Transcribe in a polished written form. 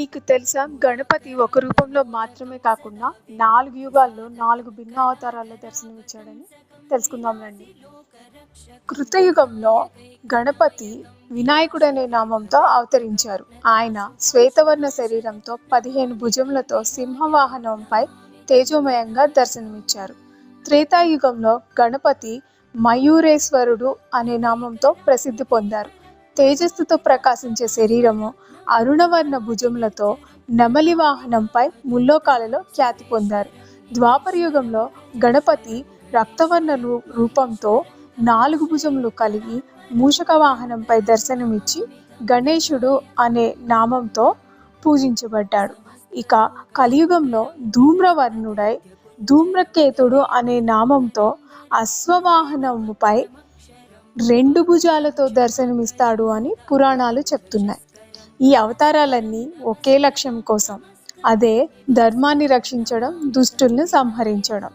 మీకు తెలుసా గణపతి ఒక రూపంలో మాత్రమే కాకుండా 4 యుగాల్లో 4 భిన్న అవతారాల్లో దర్శనమిచ్చాడని తెలుసుకుందాం రండి. కృతయుగంలో గణపతి వినాయకుడనే నామంతో అవతరించారు. ఆయన శ్వేతవర్ణ శరీరంతో 15 భుజములతో సింహవాహనంపై తేజోమయంగా దర్శనమిచ్చారు. త్రేతాయుగంలో గణపతి మయూరేశ్వరుడు అనే నామంతో ప్రసిద్ధి పొందారు. తేజస్సుతో ప్రకాశించే శరీరము, అరుణవర్ణ భుజములతో నెమలి వాహనంపై ముల్లోకాలలో ఖ్యాతి పొందారు. ద్వాపర యుగంలో గణపతి రక్తవర్ణ రూపంతో 4 భుజములు కలిగి మూషక వాహనంపై దర్శనమిచ్చి గణేశుడు అనే నామంతో పూజించబడ్డాడు. ఇక కలియుగంలో ధూమ్రవర్ణుడై ధూమ్రకేతుడు అనే నామంతో అశ్వవాహనముపై 2 భుజాలతో దర్శనమిస్తాడు అని పురాణాలు చెప్తున్నాయి. ఈ అవతారాలన్నీ ఒకే లక్ష్యం కోసం, అదే ధర్మాన్ని రక్షించడం, దుష్టుల్ని సంహరించడం.